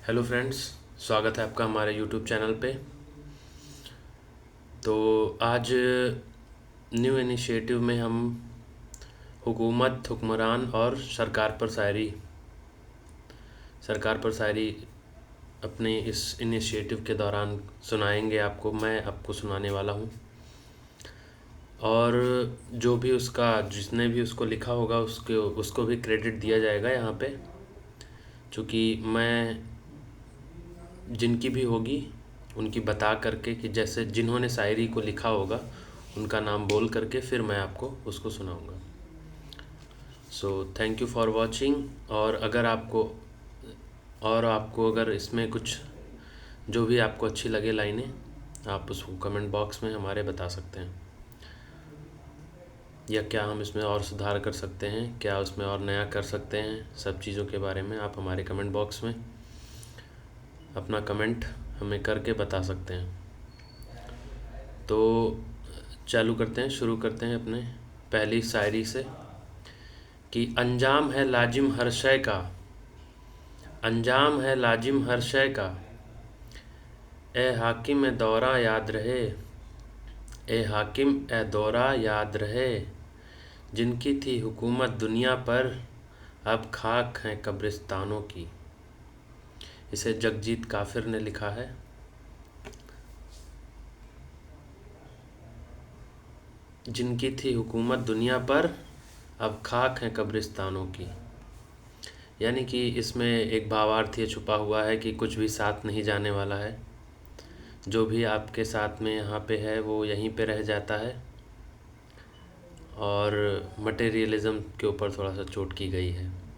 Hello friends, स्वागत है आपका हमारे यूट्यूब चैनल पे। तो आज न्यू इनिशिएटिव में हम हुकूमत, हुक्मरान और सरकार पर शायरी अपने इस इनिशिएटिव के दौरान सुनाएंगे आपको। मैं आपको सुनाने वाला हूँ और जो भी जिसने भी उसको लिखा होगा उसको भी क्रेडिट दिया जाएगा यहाँ पे, चूँकि मैं जिनकी भी होगी उनकी बता करके कि जैसे जिन्होंने शायरी को लिखा होगा उनका नाम बोल करके फिर मैं आपको उसको सुनाऊंगा। सो थैंक यू फॉर वॉचिंग। और आपको अगर इसमें कुछ जो भी आपको अच्छी लगे लाइनें, आप उसको कमेंट बॉक्स में हमारे बता सकते हैं, या क्या हम इसमें और सुधार कर सकते हैं, क्या उसमें और नया कर सकते हैं। सब चीज़ों के बारे में आप हमारे कमेंट बॉक्स में अपना कमेंट हमें करके बता सकते हैं। तो शुरू करते हैं अपने पहली शायरी से कि अंजाम है लाजिम हर शय का, ए हाकिम ए दौरा याद रहे, ए हाकिम ए दौरा याद रहे, जिनकी थी हुकूमत दुनिया पर अब खाक हैं कब्रिस्तानों की। इसे जगजीत काफिर ने लिखा है। जिनकी थी हुकूमत दुनिया पर अब खाक हैं कब्रिस्तानों की, यानी कि इसमें एक भावार्थ ये छुपा हुआ है कि कुछ भी साथ नहीं जाने वाला है। जो भी आपके साथ में यहाँ पे है वो यहीं पे रह जाता है। और मटेरियलिज़म के ऊपर थोड़ा सा चोट की गई है,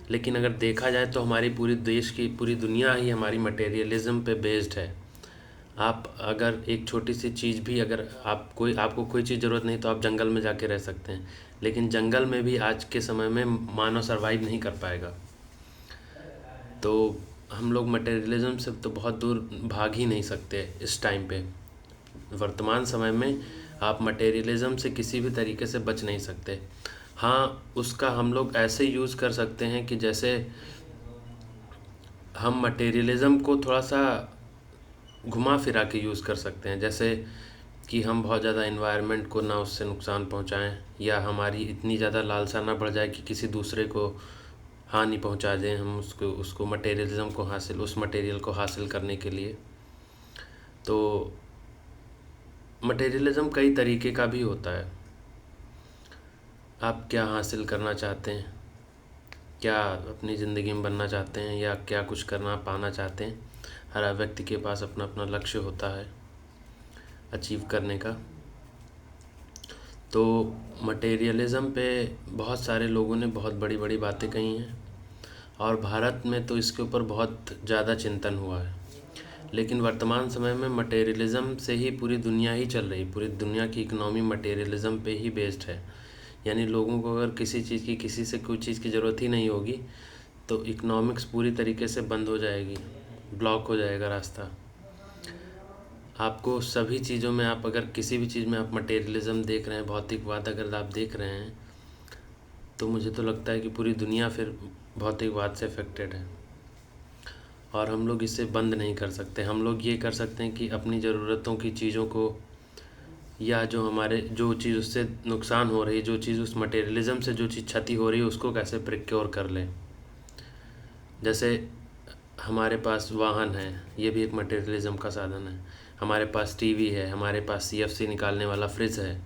लेकिन अगर देखा जाए तो हमारी पूरी दुनिया ही हमारी मटेरियलिज़म पे बेस्ड है। आप अगर एक छोटी सी चीज़ भी, अगर आपको कोई चीज़ ज़रूरत नहीं तो आप जंगल में जाके रह सकते हैं, लेकिन जंगल में भी आज के समय में मानव सर्वाइव नहीं कर पाएगा। तो हम लोग मटेरियलिज़म से तो बहुत दूर भाग ही नहीं सकते इस टाइम पे। वर्तमान समय में आप मटेरियलिज़म से किसी भी तरीके से बच नहीं सकते। हाँ, उसका हम लोग ऐसे यूज़ कर सकते हैं कि जैसे हम मटेरियलिज़म को थोड़ा सा घुमा फिरा के यूज़ कर सकते हैं। जैसे कि हम बहुत ज़्यादा एनवायरनमेंट को ना उससे नुकसान पहुंचाएं, या हमारी इतनी ज़्यादा लालसा ना बढ़ जाए कि किसी दूसरे को हानि पहुंचा दें हम उसको मटेरियलिज़म को उस मटेरियल को हासिल करने के लिए। तो मटेरियलिज़म कई तरीके का भी होता है। आप क्या हासिल करना चाहते हैं, क्या अपनी ज़िंदगी में बनना चाहते हैं, या क्या कुछ पाना चाहते हैं। हर व्यक्ति के पास अपना अपना लक्ष्य होता है अचीव करने का। तो मटेरियलिज़म पे बहुत सारे लोगों ने बहुत बड़ी बड़ी बातें कही हैं, और भारत में तो इसके ऊपर बहुत ज़्यादा चिंतन हुआ है। लेकिन वर्तमान समय में मटेरियलिज़म से ही पूरी दुनिया ही चल रही, पूरी दुनिया की इकनॉमी मटेरियलिज़म पे ही बेस्ड है। यानी लोगों को अगर किसी से कोई चीज़ की ज़रूरत ही नहीं होगी तो इकनॉमिक्स पूरी तरीके से बंद हो जाएगी, ब्लॉक हो जाएगा रास्ता। आपको सभी चीज़ों में, आप अगर किसी भी चीज़ में आप मटेरियलिज़म देख रहे हैं, भौतिकवाद अगर आप देख रहे हैं, तो मुझे तो लगता है कि पूरी दुनिया फिर भौतिकवाद से अफेक्टेड है, और हम लोग इसे बंद नहीं कर सकते। हम लोग ये कर सकते हैं कि अपनी ज़रूरतों की चीज़ों को, या जो चीज़ उससे नुकसान हो रही है, जो चीज़ उस मटेरियलिज़म से जो चीज़ क्षति हो रही है, उसको कैसे प्रिक्योर कर लें। जैसे हमारे पास वाहन है, ये भी एक मटेरियलिज़म का साधन है। हमारे पास टीवी है, हमारे पास सीएफसी निकालने वाला फ्रिज है,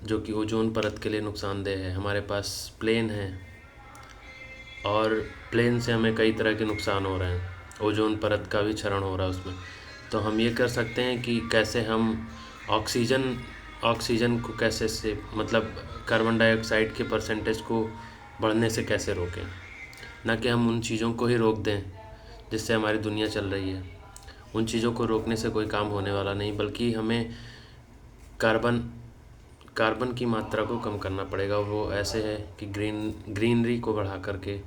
जो कि ओजोन परत के लिए नुकसानदेह है। हमारे पास प्लेन है, और प्लेन से हमें कई तरह के नुकसान हो रहे हैं, ओजोन परत का भी क्षरण हो रहा है उसमें। तो हम ये कर सकते हैं कि कैसे हम ऑक्सीजन को कैसे से, मतलब कार्बन डाइऑक्साइड के परसेंटेज को बढ़ने से कैसे रोकें। ना कि हम उन चीज़ों को ही रोक दें जिससे हमारी दुनिया चल रही है। उन चीज़ों को रोकने से कोई काम होने वाला नहीं, बल्कि हमें कार्बन कार्बन की मात्रा को कम करना पड़ेगा। वो ऐसे है कि ग्रीनरी को बढ़ा करके,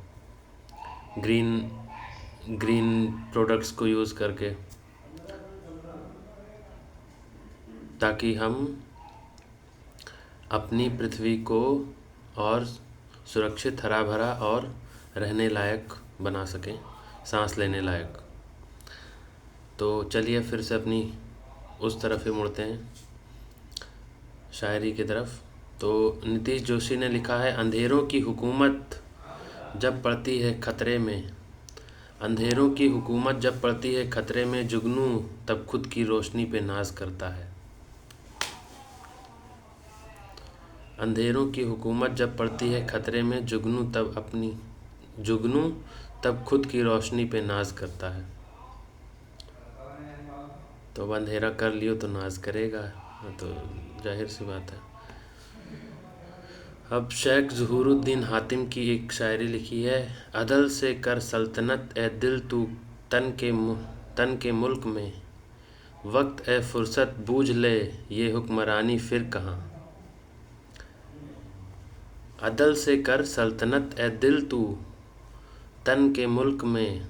ग्रीन ग्रीन प्रोडक्ट्स को यूज़ करके, ताकि हम अपनी पृथ्वी को और सुरक्षित, हरा भरा और रहने लायक बना सकें, सांस लेने लायक। तो चलिए फिर से अपनी उस तरफ ही मुड़ते हैं, शायरी की तरफ। तो नीतीश जोशी ने लिखा है, अंधेरों की हुकूमत जब पड़ती है खतरे में, अंधेरों की हुकूमत जब पड़ती है खतरे में, जुगनू तब खुद की रोशनी पे नाज करता है। अंधेरों की हुकूमत जब पड़ती है खतरे में, जुगनू तब खुद की रोशनी पे नाज करता है। तो अब अंधेरा कर लियो तो नाज करेगा, तो जाहिर सी बात है। अब शेख ज़ुहूरुद्दीन हातिम की एक शायरी लिखी है, अदल से कर सल्तनत ए दिल तू तन के मुल्क में, वक्त ए फुर्सत बूझ ले ये हुक्मरानी फिर कहाँ। अदल से कर सल्तनत ए दिल तू तन के मुल्क में,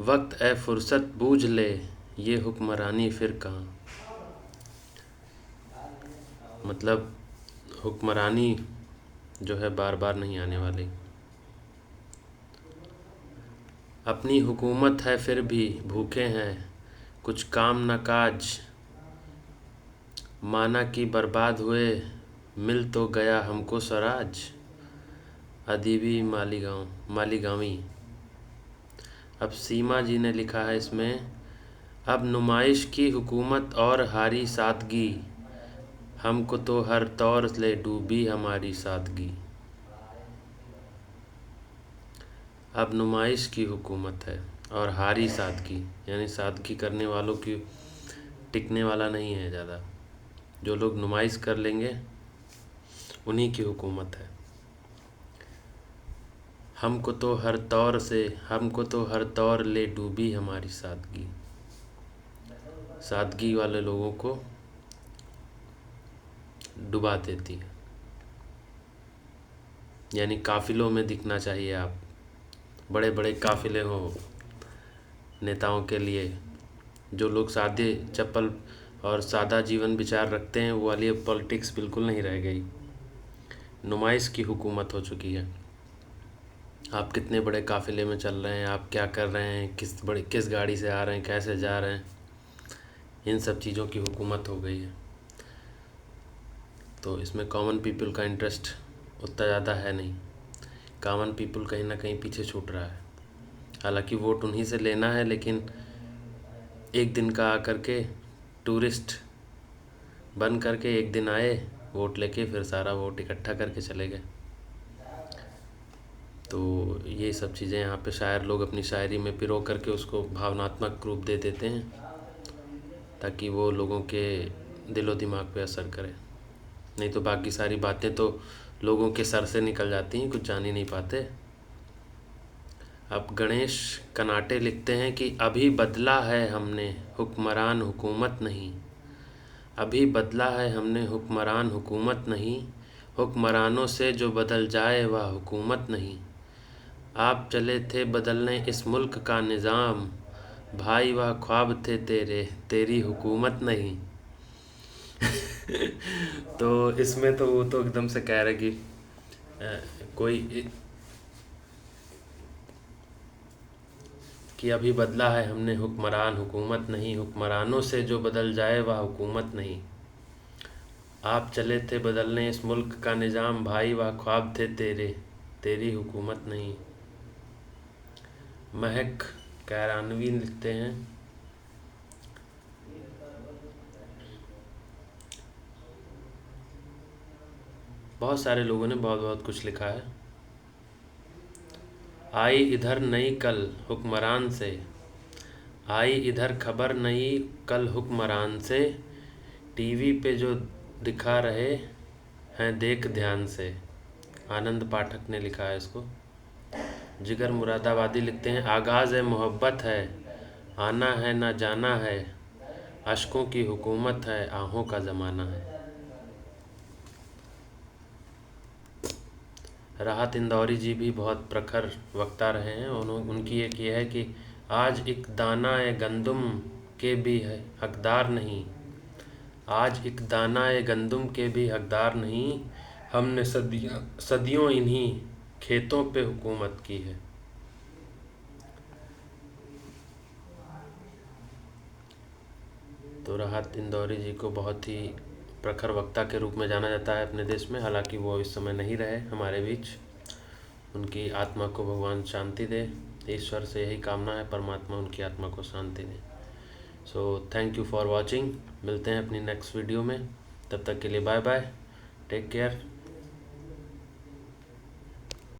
वक्त ए फुर्सत बूझ ले ये हुक्मरानी फिर कहाँ। मतलब हुक्मरानी जो है बार बार नहीं आने वाली। अपनी हुकूमत है फिर भी भूखे हैं, कुछ काम न काज, माना कि बर्बाद हुए मिल तो गया हमको स्वराज। अदीबी मालीगांवी। अब सीमा जी ने लिखा है इसमें, अब नुमाइश की हुकूमत और हारी सादगी, हमको तो हर तौर ले डूबी हमारी सादगी। अब नुमाइश की हुकूमत है और हारी सादगी, यानी सादगी करने वालों की टिकने वाला नहीं है ज़्यादा। जो लोग नुमाइश कर लेंगे उन्हीं की हुकूमत है। हमको तो हर तौर ले डूबी हमारी सादगी। सादगी वाले लोगों को डुबा देती है। यानी काफ़िलों में दिखना चाहिए आप, बड़े बड़े काफ़िले हों नेताओं के लिए। जो लोग सादे चप्पल और सादा जीवन विचार रखते हैं वो वाली पॉलिटिक्स बिल्कुल नहीं रह गई। नुमाइश की हुकूमत हो चुकी है। आप कितने बड़े काफ़िले में चल रहे हैं, आप क्या कर रहे हैं, किस गाड़ी से आ रहे हैं, कैसे जा रहे हैं, इन सब चीज़ों की हुकूमत हो गई है। तो इसमें कॉमन पीपल का इंटरेस्ट उतना ज़्यादा है नहीं। कॉमन पीपल कहीं ना कहीं पीछे छूट रहा है। हालांकि वोट उन्हीं से लेना है, लेकिन एक दिन का आकर के टूरिस्ट बन करके एक दिन आए, वोट लेके फिर सारा वोट इकट्ठा करके चले गए। तो ये सब चीज़ें यहाँ पे शायर लोग अपनी शायरी में पिरो करके उसको भावनात्मक रूप दे देते हैं, ताकि वो लोगों के दिलो दिमाग पे असर करे। नहीं तो बाकी सारी बातें तो लोगों के सर से निकल जाती हैं, कुछ जान ही नहीं पाते। अब गणेश कनाटे लिखते हैं कि अभी बदला है हमने हुक्मरान हुकूमत नहीं, अभी बदला है हमने हुक्मरान हुकूमत नहीं, हुक्मरानों से जो बदल जाए वह हुकूमत नहीं। आप चले थे बदलने इस मुल्क का निज़ाम, भाई वह ख्वाब थे तेरी हुकूमत नहीं। तो इसमें तो वो तो एकदम से कह रहे कि अभी बदला है हमने हुक्मरान हुकूमत नहीं, हुक्मरानों से जो बदल जाए वह हुकूमत नहीं। आप चले थे बदलने इस मुल्क का निज़ाम, भाई वह ख्वाब थे तेरी हुकूमत नहीं। महक कैरानवी लिखते हैं, बहुत सारे लोगों ने बहुत बहुत कुछ लिखा है। आई इधर नई कल हुक्मरान से, आई इधर खबर नई कल हुक्मरान से, टीवी पे जो दिखा रहे हैं देख ध्यान से। आनंद पाठक ने लिखा है इसको। जिगर मुरादाबादी लिखते हैं, आगाज़ मोहब्बत है, आना है ना जाना है, अशकों की हुकूमत है, आहों का ज़माना है। राहत इंदौरी जी भी बहुत प्रखर वक्ता रहे हैं। उनकी एक ये है कि आज एक दाना ए गंदुम के भी है हकदार नहीं, आज एक दाना ए गंदुम के भी हकदार नहीं, हमने सदियों इन्हीं खेतों पे हुकूमत की है। तो राहत इंदौरी जी को बहुत ही प्रखर वक्ता के रूप में जाना जाता है अपने देश में, हालांकि वो इस समय नहीं रहे हमारे बीच। उनकी आत्मा को भगवान शांति दे, ईश्वर से यही कामना है, परमात्मा उनकी आत्मा को शांति दे। So thank you for watching. मिलते हैं अपनी नेक्स्ट वीडियो में, तब तक के लिए बाय बाय, टेक केयर।